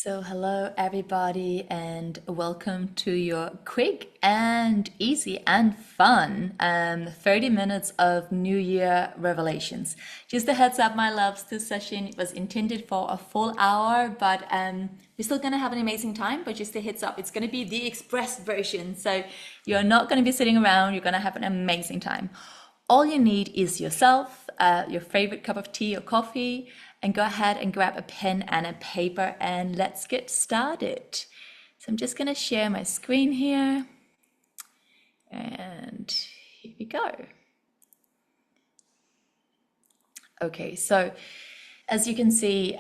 So, hello everybody, and welcome to your quick and easy and fun 30 minutes of New Year revelations. Just a heads up, my loves, this session was intended for a full hour, but we're still gonna have an amazing time. But just a heads up, it's gonna be the express version. So, you're not gonna be sitting around, you're gonna have an amazing time. All you need is yourself, your favorite cup of tea or coffee, and go ahead and grab a pen and a paper and let's get started. So I'm just going to share my screen here, and here we go. Okay, so as you can see,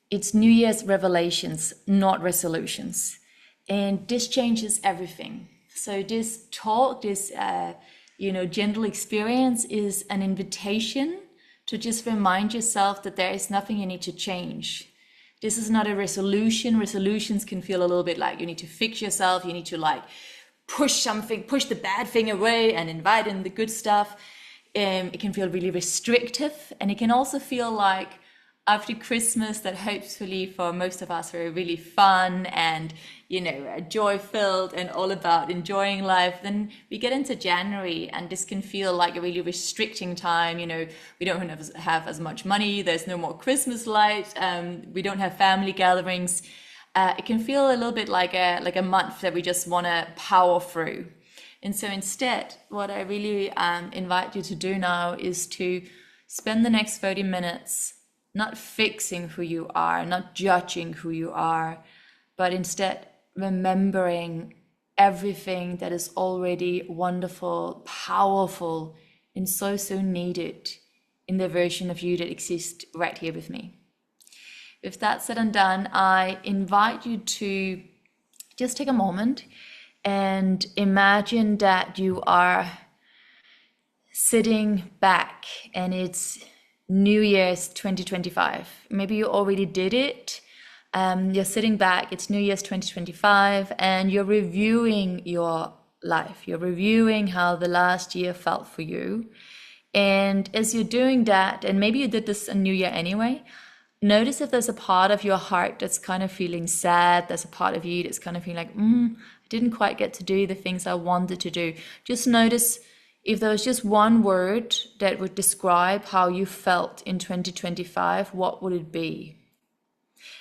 it's New Year's revelations, not resolutions. And this changes everything. So this talk, this gentle experience is an invitation to just remind yourself that there is nothing you need to change. This is not a resolution. Resolutions can feel a little bit like you need to fix yourself, you need to like push the bad thing away and invite in the good stuff. It can feel really restrictive, and it can also feel like after Christmas that hopefully for most of us were really fun and joy filled and all about enjoying life. Then we get into January and this can feel like a really restricting time. We don't have as much money, there's no more Christmas lights, we don't have family gatherings. It can feel a little bit like a month that we just want to power through. And so instead, what I really invite you to do now is to spend the next 30 minutes not fixing who you are, not judging who you are, but instead remembering everything that is already wonderful, powerful, and so needed in the version of you that exists right here with me. With that said and done, I invite you to just take a moment and imagine that you are sitting back and it's New Year's 2025. Maybe you already did it. You're sitting back, it's New Year's 2025, and you're reviewing your life. You're reviewing how the last year felt for you. And as you're doing that, and maybe you did this on New Year anyway, notice if there's a part of your heart that's kind of feeling sad. There's a part of you that's kind of feeling like, I didn't quite get to do the things I wanted to do. Just notice if there was just one word that would describe how you felt in 2025, what would it be?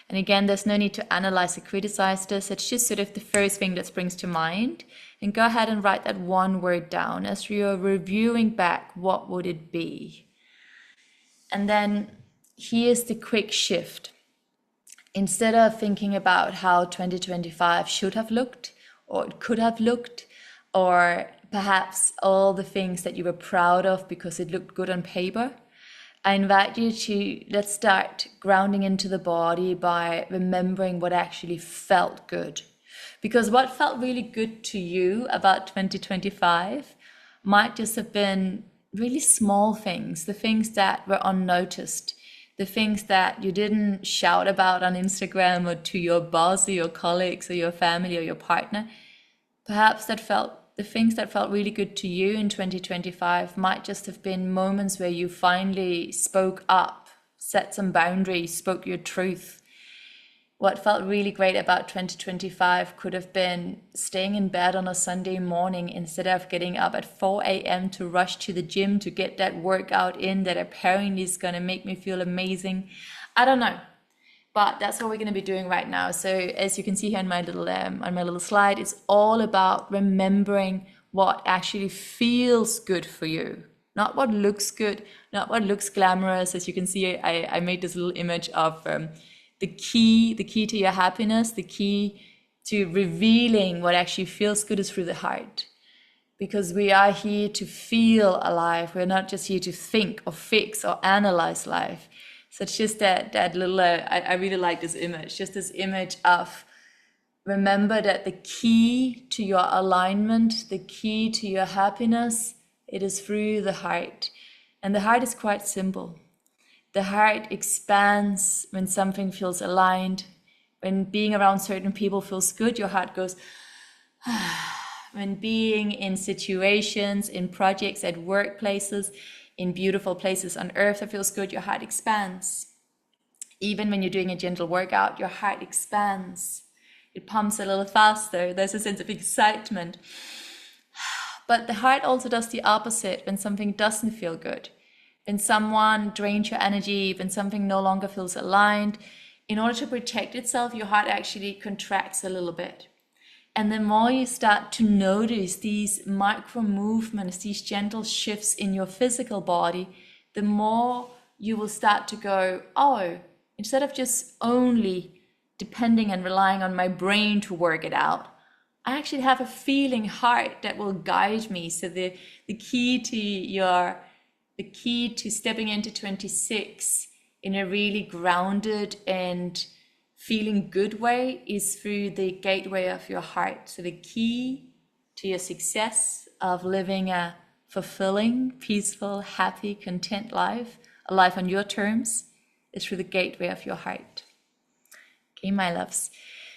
And again, there's no need to analyze or criticize this. It's just sort of the first thing that springs to mind. And go ahead and write that one word down. As you're reviewing back, what would it be? And then here's the quick shift. Instead of thinking about how 2025 should have looked, or it could have looked, or perhaps all the things that you were proud of because it looked good on paper, I invite you to, let's start grounding into the body by remembering what actually felt good. Because what felt really good to you about 2025 might just have been really small things, the things that were unnoticed, the things that you didn't shout about on Instagram or to your boss or your colleagues or your family or your partner. Perhaps the things that felt really good to you in 2025 might just have been moments where you finally spoke up, set some boundaries, spoke your truth. What felt really great about 2025 could have been staying in bed on a Sunday morning instead of getting up at 4 a.m. to rush to the gym to get that workout in that apparently is going to make me feel amazing. I don't know. But that's what we're going to be doing right now. So as you can see here on my little slide, it's all about remembering what actually feels good for you, not what looks good, not what looks glamorous. As you can see, I made this little image of the key to your happiness, the key to revealing what actually feels good is through the heart. Because we are here to feel alive. We're not just here to think or fix or analyze life. So it's just that little, I really like this image, just this image of remember that the key to your alignment, the key to your happiness, it is through the heart. And the heart is quite simple. The heart expands when something feels aligned. When being around certain people feels good, your heart goes, when being in situations, in projects, at workplaces, in beautiful places on earth that feels good, your heart expands. Even when you're doing a gentle workout, your heart expands. It pumps a little faster. There's a sense of excitement. But the heart also does the opposite when something doesn't feel good. When someone drains your energy, when something no longer feels aligned, in order to protect itself, your heart actually contracts a little bit. And the more you start to notice these micro movements, these gentle shifts in your physical body, the more you will start to go, oh, instead of just only depending and relying on my brain to work it out, I actually have a feeling heart that will guide me. So the key to stepping into 26 in a really grounded and feeling good way is through the gateway of your heart. So the key to your success of living a fulfilling, peaceful, happy, content life, a life on your terms, is through the gateway of your heart. Okay, my loves.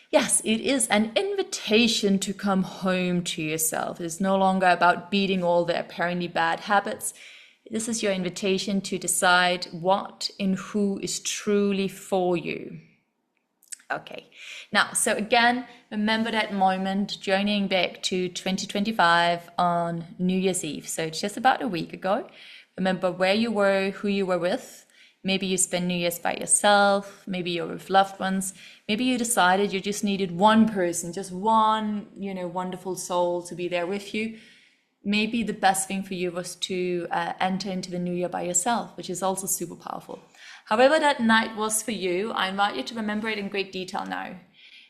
Yes, it is an invitation to come home to yourself. It's no longer about beating all the apparently bad habits. This is your invitation to decide what and who is truly for you. Okay, now, so again, remember that moment, journeying back to 2025 on New Year's Eve. So it's just about a week ago. Remember where you were, who you were with. Maybe you spent New Year's by yourself. Maybe you're with loved ones. Maybe you decided you just needed one person, just one, wonderful soul to be there with you. Maybe the best thing for you was to enter into the new year by yourself, which is also super powerful. However that night was for you, I invite you to remember it in great detail now.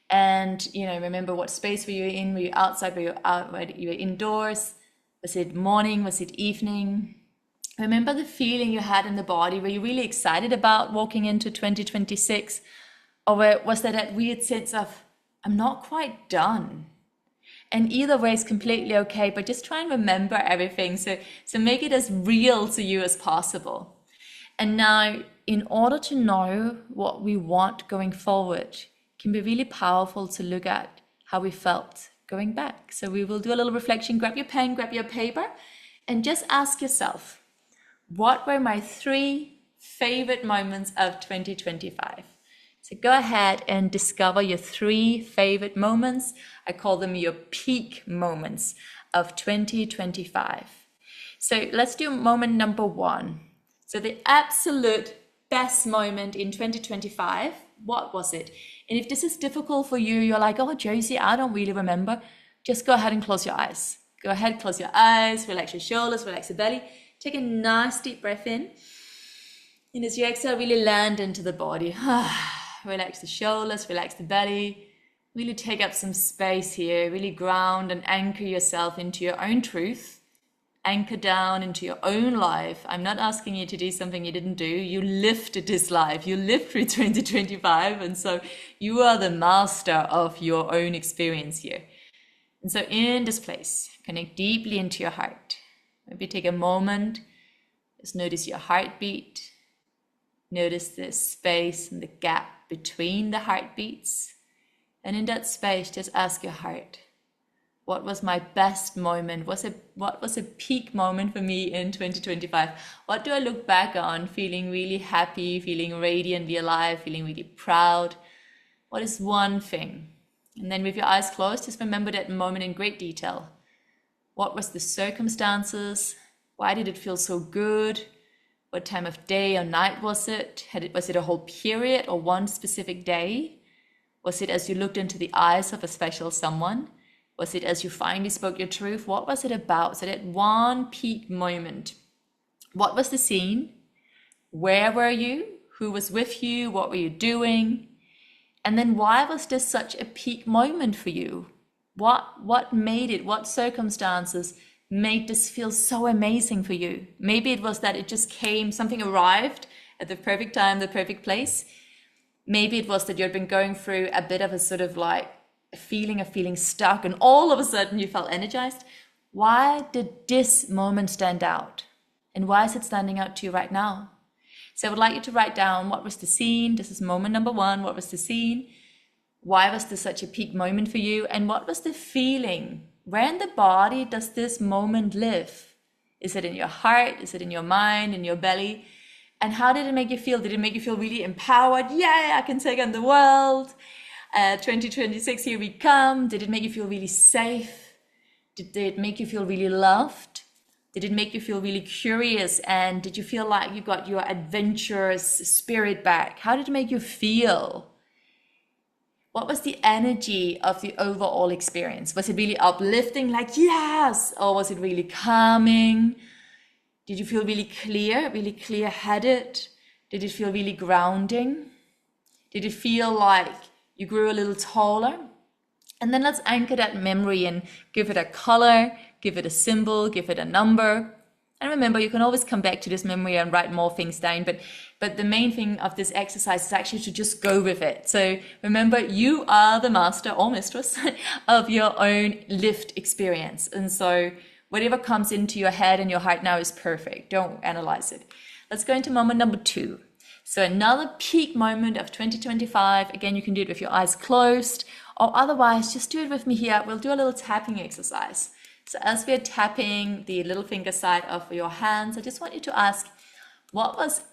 And, remember what space were you in? Were you outside? Were you out? Were you indoors? Was it morning? Was it evening? Remember the feeling you had in the body. Were you really excited about walking into 2026? Or was there that weird sense of, I'm not quite done? And either way is completely okay, but just try and remember everything. So make it as real to you as possible. And now, in order to know what we want going forward, it can be really powerful to look at how we felt going back. So we will do a little reflection. Grab your pen, grab your paper, and just ask yourself, what were my 3 favorite moments of 2025? So go ahead and discover your 3 favorite moments. I call them your peak moments of 2025. So let's do moment number 1. So the absolute best moment in 2025, what was it? And if this is difficult for you, you're like, oh, Josie, I don't really remember. Just go ahead and close your eyes. Go ahead, close your eyes, relax your shoulders, relax your belly. Take a nice deep breath in. And as you exhale, really land into the body. Relax the shoulders, relax the belly. Really take up some space here. Really ground and anchor yourself into your own truth. Anchor down into your own life. I'm not asking you to do something you didn't do. You lived this life. You lived through 2025. And so you are the master of your own experience here. And so in this place, connect deeply into your heart. Maybe take a moment, just notice your heartbeat. Notice the space and the gap between the heartbeats. And in that space, just ask your heart, what was my best moment? What was a peak moment for me in 2025? What do I look back on feeling really happy, feeling radiantly alive, feeling really proud? What is one thing? And then with your eyes closed, just remember that moment in great detail. What was the circumstances? Why did it feel so good? What time of day or night was it? Was it a whole period or one specific day? Was it as you looked into the eyes of a special someone? Was it as you finally spoke your truth? What was it about? So that one peak moment. What was the scene? Where were you? Who was with you? What were you doing? And then why was this such a peak moment for you? What made it? What circumstances made this feel so amazing for you? Maybe it was that it just came, something arrived at the perfect time, the perfect place. Maybe it was that you had been going through a bit of a sort of like a feeling of feeling stuck and all of a sudden you felt energized. Why did this moment stand out? And why is it standing out to you right now? So I would like you to write down, what was the scene? This is moment number 1. What was the scene? Why was this such a peak moment for you? And what was the feeling? Where in the body does this moment live? Is it in your heart? Is it in your mind, in your belly? And how did it make you feel? Did it make you feel really empowered? Yeah, I can take on the world. 2026, here we come. Did it make you feel really safe? Did it make you feel really loved? Did it make you feel really curious? And did you feel like you got your adventurous spirit back? How did it make you feel? What was the energy of the overall experience? Was it really uplifting, like yes? Or was it really calming? Did you feel really clear-headed? Did it feel really grounding? Did it feel like you grew a little taller? And then let's anchor that memory and give it a color, give it a symbol, give it a number. And remember, you can always come back to this memory and write more things down, but the main thing of this exercise is actually to just go with it. So remember, you are the master or mistress of your own lived experience. And so whatever comes into your head and your heart now is perfect. Don't analyze it. Let's go into moment number 2. So another peak moment of 2025. Again, you can do it with your eyes closed, or otherwise just do it with me here. We'll do a little tapping exercise. So as we're tapping the little finger side of your hands, I just want you to ask, what was,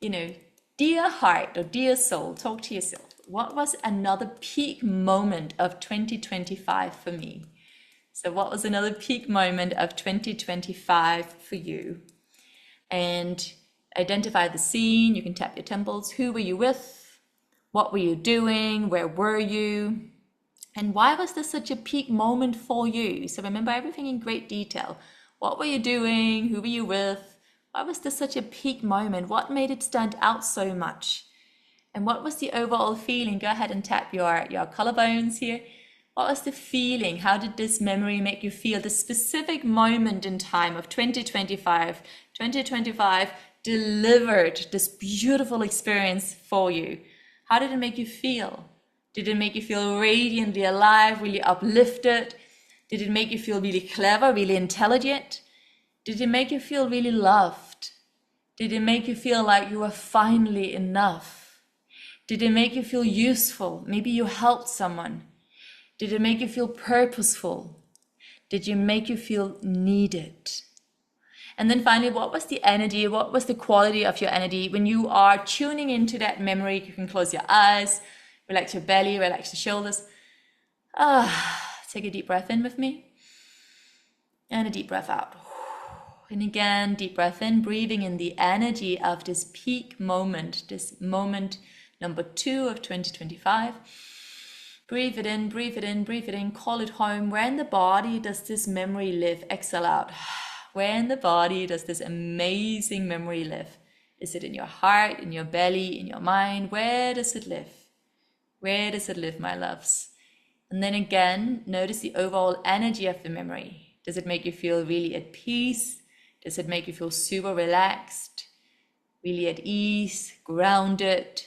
dear heart or dear soul, talk to yourself. What was another peak moment of 2025 for me? So what was another peak moment of 2025 for you? And identify the scene. You can tap your temples. Who were you with? What were you doing? Where were you? And why was this such a peak moment for you? So remember everything in great detail. What were you doing? Who were you with? Why was this such a peak moment? What made it stand out so much? And what was the overall feeling? Go ahead and tap your collarbones here. What was the feeling? How did this memory make you feel? The specific moment in time of 2025. 2025 delivered this beautiful experience for you. How did it make you feel? Did it make you feel radiantly alive, really uplifted? Did it make you feel really clever, really intelligent? Did it make you feel really loved? Did it make you feel like you were finally enough? Did it make you feel useful? Maybe you helped someone. Did it make you feel purposeful? Did it make you feel needed? And then finally, what was the energy? What was the quality of your energy? When you are tuning into that memory, you can close your eyes, relax your belly, relax your shoulders. Take a deep breath in with me. And a deep breath out. And again, deep breath in, breathing in the energy of this peak moment, this moment number 2 of 2025. Breathe it in, breathe it in, breathe it in, call it home. Where in the body does this memory live? Exhale out. Where in the body does this amazing memory live? Is it in your heart, in your belly, in your mind? Where does it live? Where does it live, my loves? And then again, notice the overall energy of the memory. Does it make you feel really at peace? Does it make you feel super relaxed, really at ease, grounded,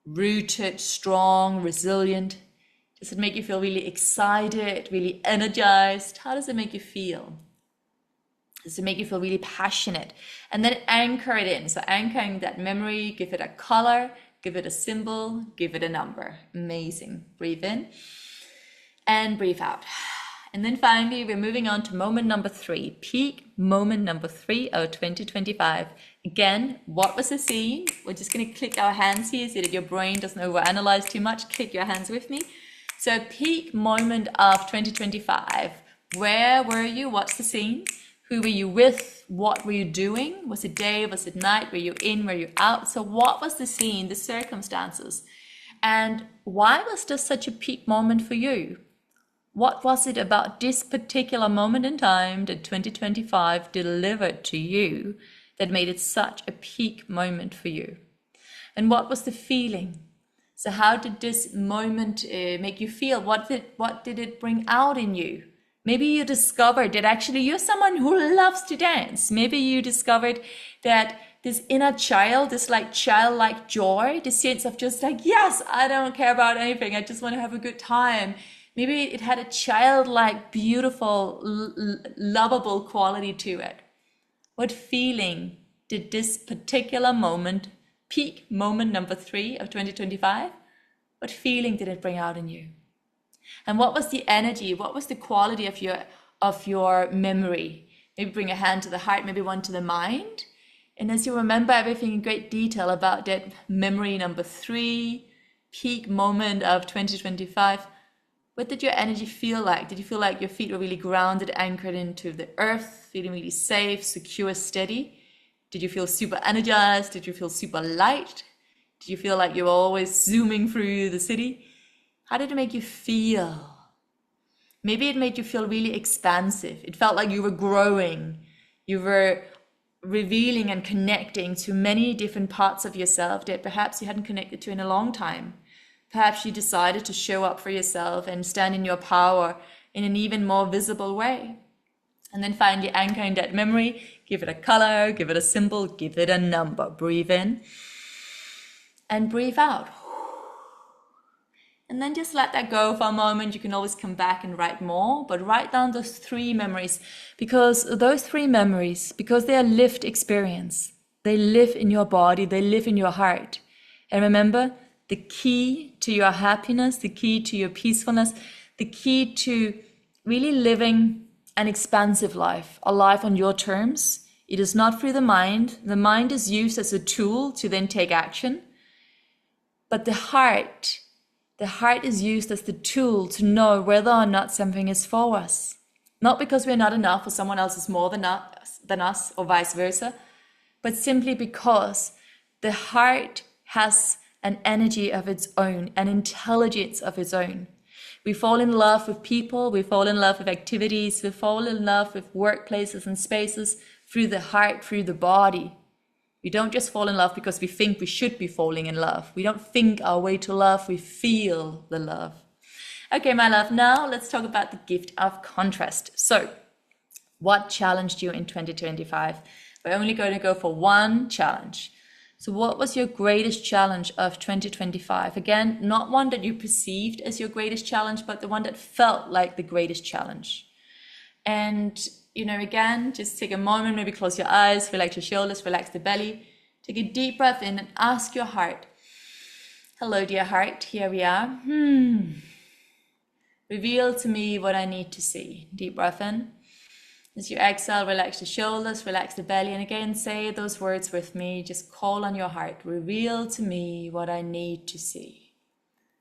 rooted, strong, resilient? Does it make you feel really excited, really energized? How does it make you feel? Does it make you feel really passionate? And then anchor it in. So anchoring that memory, give it a color, give it a symbol, give it a number. Amazing. Breathe in and breathe out. And then finally, we're moving on to moment number 3, peak moment number 3 of 2025. Again, what was the scene? We're just going to click our hands here so that your brain doesn't overanalyze too much. Click your hands with me. So peak moment of 2025. Where were you? What's the scene? Who were you with? What were you doing? Was it day? Was it night? Were you in? Were you out? So what was the scene, the circumstances? And why was this such a peak moment for you? What was it about this particular moment in time that 2025 delivered to you that made it such a peak moment for you? And what was the feeling? So how did this moment make you feel? What did it bring out in you? Maybe you discovered that actually you're someone who loves to dance. Maybe you discovered that this inner child, this like childlike joy, this sense of just like, yes, I don't care about anything. I just want to have a good time. Maybe it had a childlike, beautiful, lovable quality to it. What feeling did this particular moment, peak moment number 3 of 2025, what feeling did it bring out in you? And what was the energy? What was the quality of your memory? Maybe bring a hand to the heart, maybe one to the mind. And as you remember everything in great detail about that memory number 3, peak moment of 2025, what did your energy feel like? Did you feel like your feet were really grounded, anchored into the earth, feeling really safe, secure, steady? Did you feel super energized? Did you feel super light? Did you feel like you were always zooming through the city? How did it make you feel? Maybe it made you feel really expansive. It felt like you were growing. You were revealing and connecting to many different parts of yourself that perhaps you hadn't connected to in a long time. Perhaps you decided to show up for yourself and stand in your power in an even more visible way. And then finally anchor in that memory, give it a color, give it a symbol, give it a number. Breathe in and breathe out. And then just let that go for a moment. You can always come back and write more, but write down those 3 memories, because those 3 memories, because they are lived experience, they live in your body, they live in your heart. And remember, the key to your happiness, the key to your peacefulness, the key to really living an expansive life, a life on your terms, it is not through the mind. The mind is used as a tool to then take action, but the heart is used as the tool to know whether or not something is for us. Not because we're not enough or someone else is more than us or vice versa, but simply because the heart has an energy of its own, an intelligence of its own. We fall in love with people, we fall in love with activities, we fall in love with workplaces and spaces through the heart, through the body. We don't just fall in love because we think we should be falling in love. We don't think our way to love, we feel the love. Okay, my love, now let's talk about the gift of contrast. So, what challenged you in 2025? We're only going to go for one challenge. So what was your greatest challenge of 2025? Again, not one that you perceived as your greatest challenge, but the one that felt like the greatest challenge. And again, just take a moment, maybe close your eyes, relax your shoulders, relax the belly. Take a deep breath in and ask your heart. Hello, dear heart, here we are. Reveal to me what I need to see. Deep breath in. As you exhale, relax the shoulders, relax the belly, and again, say those words with me. Just call on your heart. Reveal to me what I need to see.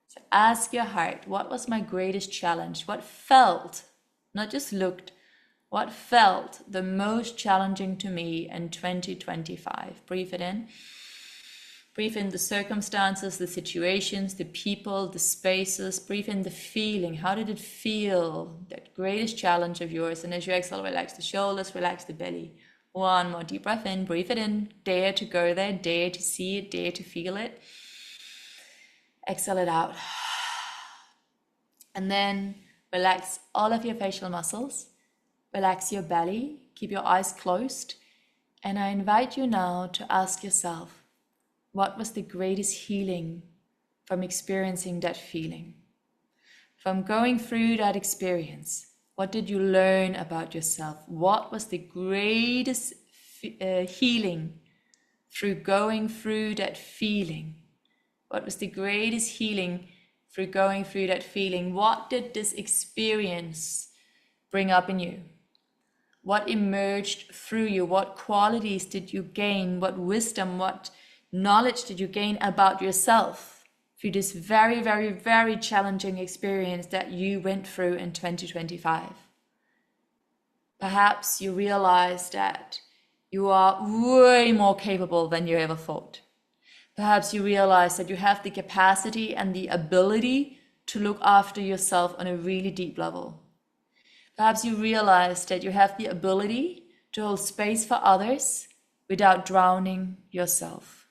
So ask your heart, what was my greatest challenge? What felt, not just looked, what felt the most challenging to me in 2025? Breathe it in. Breathe in the circumstances, the situations, the people, the spaces. Breathe in the feeling. How did it feel? That greatest challenge of yours. And as you exhale, relax the shoulders, relax the belly. One more deep breath in. Breathe it in. Dare to go there. Dare to see it. Dare to feel it. Exhale it out. And then relax all of your facial muscles. Relax your belly, keep your eyes closed, and I invite you now to ask yourself, what was the greatest healing from experiencing that feeling? From going through that experience, what did you learn about yourself? What was the greatest healing through going through that feeling? What was the greatest healing through going through that feeling? What did this experience bring up in you? What emerged through you? What qualities did you gain? What wisdom, what knowledge did you gain about yourself through this very, very, very challenging experience that you went through in 2025? Perhaps you realized that you are way more capable than you ever thought. Perhaps you realize that you have the capacity and the ability to look after yourself on a really deep level. Perhaps you realize that you have the ability to hold space for others without drowning yourself.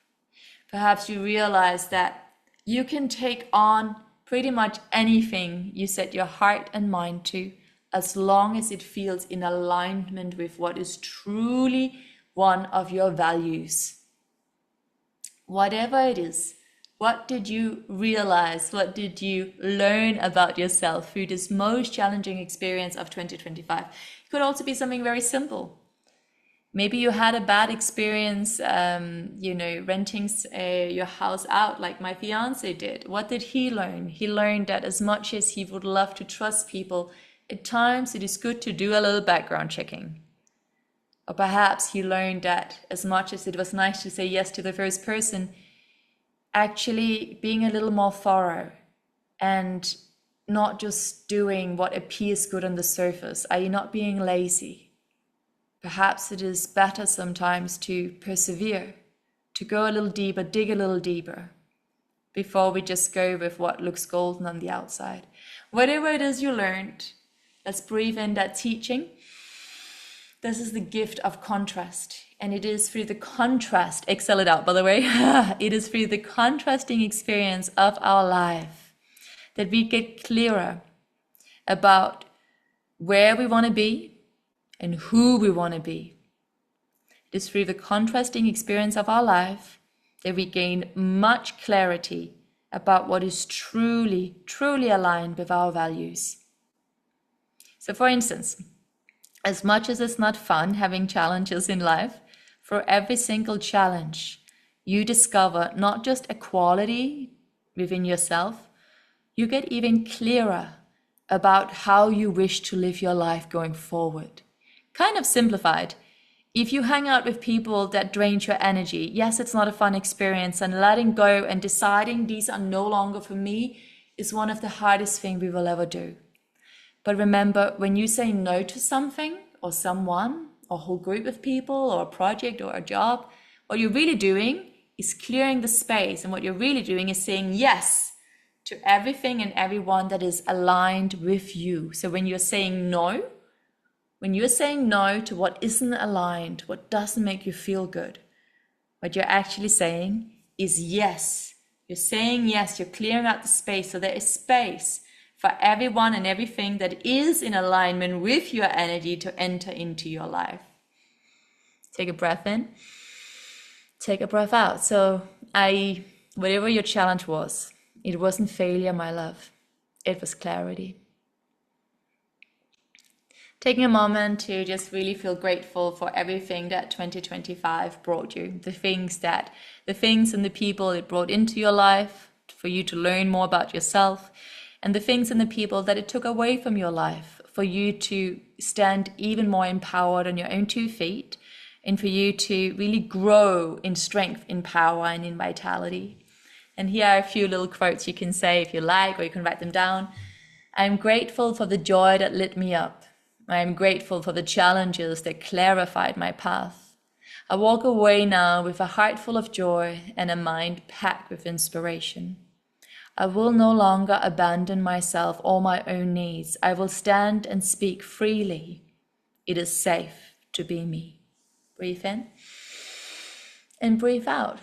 Perhaps you realize that you can take on pretty much anything you set your heart and mind to, as long as it feels in alignment with what is truly one of your values. Whatever it is, what did you realize? What did you learn about yourself through this most challenging experience of 2025? It could also be something very simple. Maybe you had a bad experience, renting your house out like my fiance did. What did he learn? He learned that as much as he would love to trust people, at times it is good to do a little background checking. Or perhaps you learned that as much as it was nice to say yes to the first person, actually being a little more thorough and not just doing what appears good on the surface. Are you not being lazy? Perhaps it is better sometimes to persevere, to go a little deeper, dig a little deeper, before we just go with what looks golden on the outside. Whatever it is you learned, let's breathe in that teaching. This is the gift of contrast. And it is through the contrast, exhale it out by the way, it is through the contrasting experience of our life that we get clearer about where we want to be and who we want to be. It is through the contrasting experience of our life that we gain much clarity about what is truly, truly aligned with our values. So for instance, as much as it's not fun having challenges in life, for every single challenge, you discover not just a quality within yourself, you get even clearer about how you wish to live your life going forward. Kind of simplified, if you hang out with people that drain your energy, yes, it's not a fun experience, and letting go and deciding these are no longer for me is one of the hardest things we will ever do. But remember, when you say no to something or someone, or a whole group of people, or a project or a job, what you're really doing is clearing the space. And what you're really doing is saying yes to everything and everyone that is aligned with you. So when you're saying no to what isn't aligned, what doesn't make you feel good, what you're actually saying is yes. You're saying yes, you're clearing out the space. So there is space for everyone and everything that is in alignment with your energy to enter into your life. Take a breath in, take a breath out. So whatever your challenge was, it wasn't failure, my love. It was clarity. Taking a moment to just really feel grateful for everything that 2025 brought you, the things and the people it brought into your life for you to learn more about yourself, and the things and the people that it took away from your life for you to stand even more empowered on your own 2 feet, and for you to really grow in strength, in power, and in vitality. And here are a few little quotes you can say if you like, or you can write them down. I am grateful for the joy that lit me up. I am grateful for the challenges that clarified my path. I walk away now with a heart full of joy and a mind packed with inspiration. I will no longer abandon myself or my own needs. I will stand and speak freely. It is safe to be me. Breathe in and breathe out.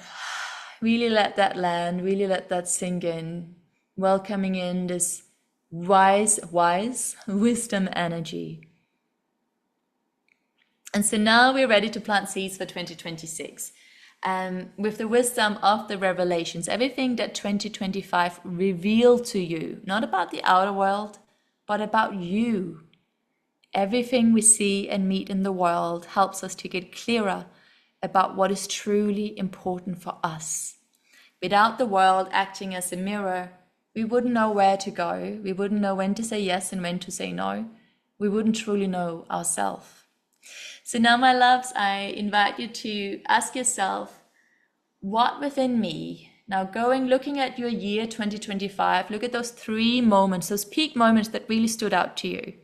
Really let that land, really let that sink in, welcoming in this wise wisdom energy. And so now we're ready to plant seeds for 2026. With the wisdom of the revelations, everything that 2025 revealed to you, not about the outer world, but about you. Everything we see and meet in the world helps us to get clearer about what is truly important for us. Without the world acting as a mirror, we wouldn't know where to go. We wouldn't know when to say yes and when to say no. We wouldn't truly know ourselves. So now, my loves, I invite you to ask yourself, what within me, now looking at your year 2025, look at those 3 moments, those peak moments that really stood out to you.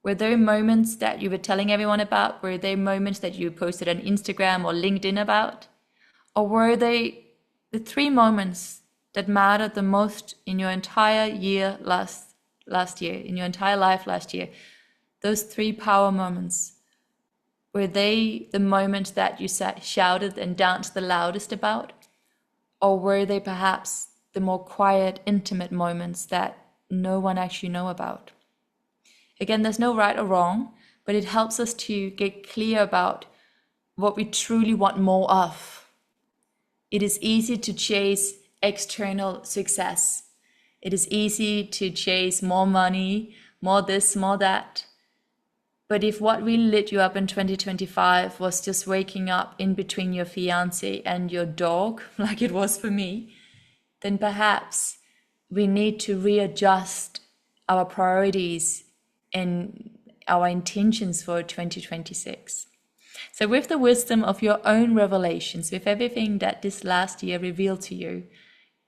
Were there moments that you were telling everyone about? Were there moments that you posted on Instagram or LinkedIn about? Or were they the 3 moments that mattered the most in your entire year last year, in your entire life last year? Those 3 power moments. Were they the moments that you shouted and danced the loudest about? Or were they perhaps the more quiet, intimate moments that no one actually know about? Again, there's no right or wrong, but it helps us to get clear about what we truly want more of. It is easy to chase external success. It is easy to chase more money, more this, more that. But if what really lit you up in 2025 was just waking up in between your fiance and your dog, like it was for me, then perhaps we need to readjust our priorities and our intentions for 2026. So with the wisdom of your own revelations, with everything that this last year revealed to you,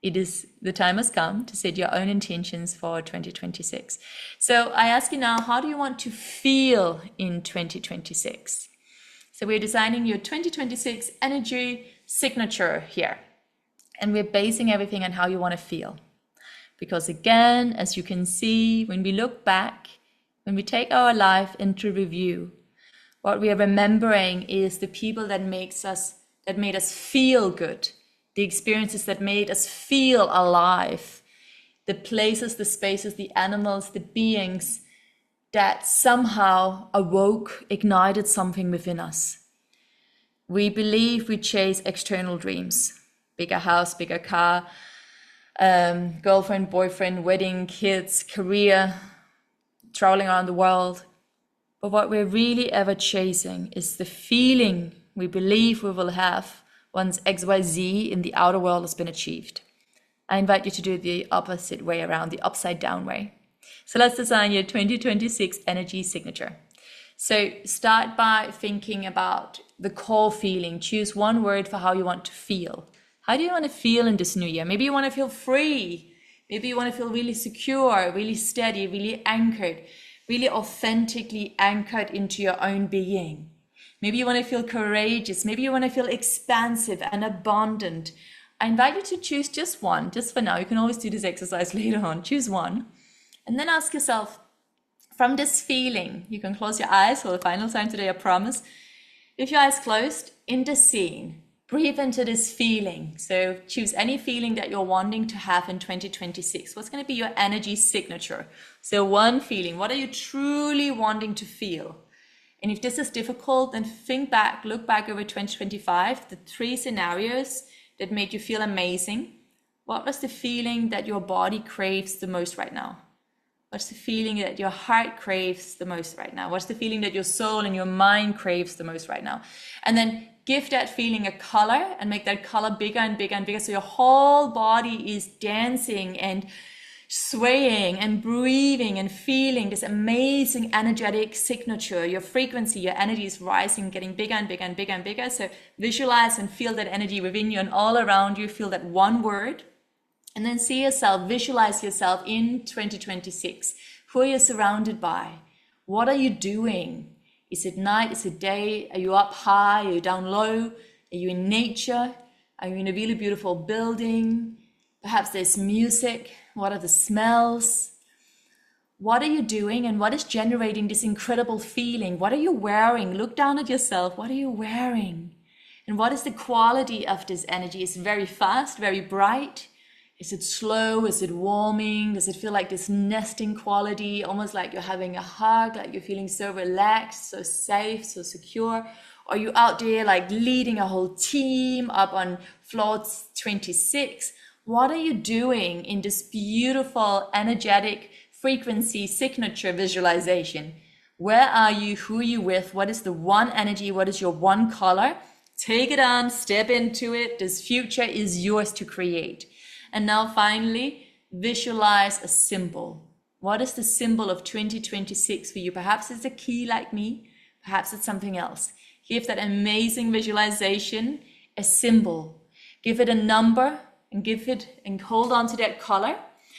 the time has come to set your own intentions for 2026. So I ask you now, how do you want to feel in 2026? So we're designing your 2026 energy signature here. And we're basing everything on how you want to feel. Because again, as you can see, when we look back, when we take our life into review, what we are remembering is the people that made us feel good, the experiences that made us feel alive, the places, the spaces, the animals, the beings that somehow awoke, ignited something within us. We believe we chase external dreams, bigger house, bigger car, girlfriend, boyfriend, wedding, kids, career, traveling around the world. But what we're really ever chasing is the feeling we believe we will have once XYZ in the outer world has been achieved. I invite you to do the opposite way around, the upside down way. So let's design your 2026 energy signature. So start by thinking about the core feeling. Choose one word for how you want to feel. How do you want to feel in this new year? Maybe you want to feel free. Maybe you want to feel really secure, really steady, really anchored, really authentically anchored into your own being. Maybe you want to feel courageous. Maybe you want to feel expansive and abundant. I invite you to choose just one, just for now. You can always do this exercise later on. Choose one. And then ask yourself, from this feeling, you can close your eyes for the final time today, I promise. With your eyes closed, in the scene, breathe into this feeling. So choose any feeling that you're wanting to have in 2026. What's going to be your energy signature? So one feeling, what are you truly wanting to feel? And if this is difficult, then look back over 2025, the 3 scenarios that made you feel amazing. What was the feeling that your body craves the most right now? What's the feeling that your heart craves the most right now? What's the feeling that your soul and your mind craves the most right now? And then give that feeling a color and make that color bigger and bigger and bigger. So your whole body is dancing and swaying and breathing and feeling this amazing energetic signature. Your frequency, your energy is rising, getting bigger and bigger and bigger and bigger. So visualize and feel that energy within you and all around you. Feel that one word. And then see yourself, visualize yourself in 2026. Who are you surrounded by? What are you doing? Is it night? Is it day? Are you up high? Are you down low? Are you in nature? Are you in a really beautiful building? Perhaps there's music. What are the smells? What are you doing and what is generating this incredible feeling? What are you wearing? Look down at yourself. What are you wearing? And what is the quality of this energy? Is it very fast, very bright? Is it slow? Is it warming? Does it feel like this nesting quality, almost like you're having a hug, like you're feeling so relaxed, so safe, so secure? Are you out there like leading a whole team up on floor 26? What are you doing in this beautiful, energetic frequency signature visualization? Where are you? Who are you with? What is the one energy? What is your one color? Take it on, step into it. This future is yours to create. And now finally, visualize a symbol. What is the symbol of 2026 for you? Perhaps it's a key like me. Perhaps it's something else. Give that amazing visualization a symbol. Give it a number and hold on to that color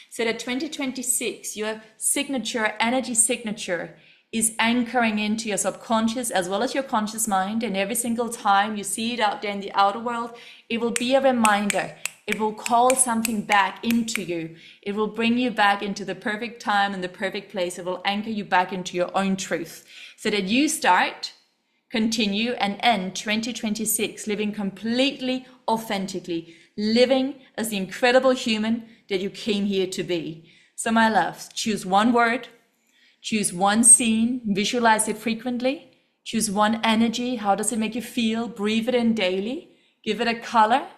so that 2026, your signature, energy signature, is anchoring into your subconscious as well as your conscious mind. And every single time you see it out there in the outer world, it will be a reminder. It will call something back into you. It will bring you back into the perfect time and the perfect place. It will anchor you back into your own truth so that you start, continue, and end 2026 living completely authentically, living as the incredible human that you came here to be. So my loves, choose one word, choose one scene, visualize it frequently, choose one energy. How does it make you feel? Breathe it in daily. Give it a color.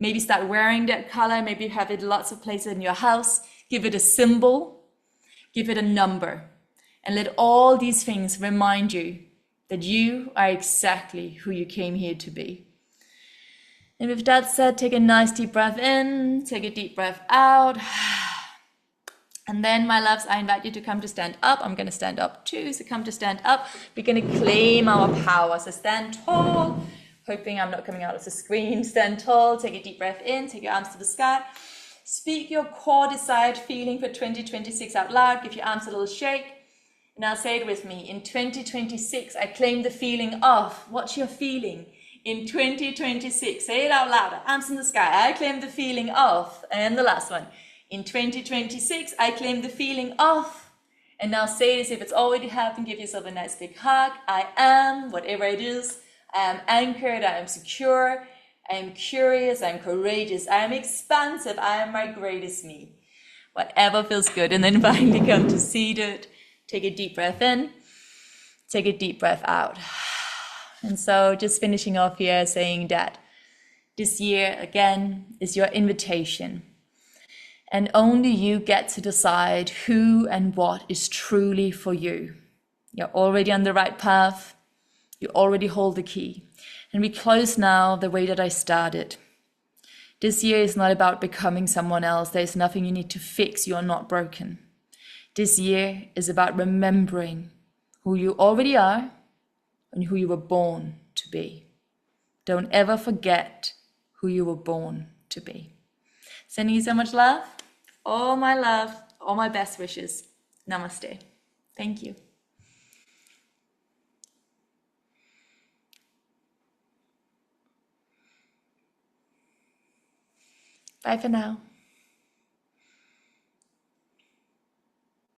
Maybe start wearing that color. Maybe have it lots of places in your house. Give it a symbol. Give it a number. And let all these things remind you that you are exactly who you came here to be. And with that said, take a nice deep breath in. Take a deep breath out. And then, my loves, I invite you to come to stand up. I'm going to stand up too, so come to stand up. We're going to claim our power. So stand tall, hoping I'm not coming out of the screen. Stand tall, take a deep breath in, take your arms to the sky. Speak your core desired feeling for 2026 out loud. Give your arms a little shake. Now say it with me. In 2026, I claim the feeling of. What's your feeling? In 2026, say it out loud. Arms in the sky. I claim the feeling of. And the last one. In 2026, I claim the feeling of. And now say it as if it's already happened. Give yourself a nice big hug. I am, whatever it is. I am anchored. I am secure. I am curious. I am courageous. I am expansive. I am my greatest me. Whatever feels good. And then finally come to seated. Take a deep breath in. Take a deep breath out. And so just finishing off here saying that this year, again, is your invitation. And only you get to decide who and what is truly for you. You're already on the right path. You already hold the key. And we close now the way that I started. This year is not about becoming someone else. There's nothing you need to fix. You are not broken. This year is about remembering who you already are and who you were born to be. Don't ever forget who you were born to be. Sending you so much love, all my best wishes. Namaste. Thank you. Bye for now.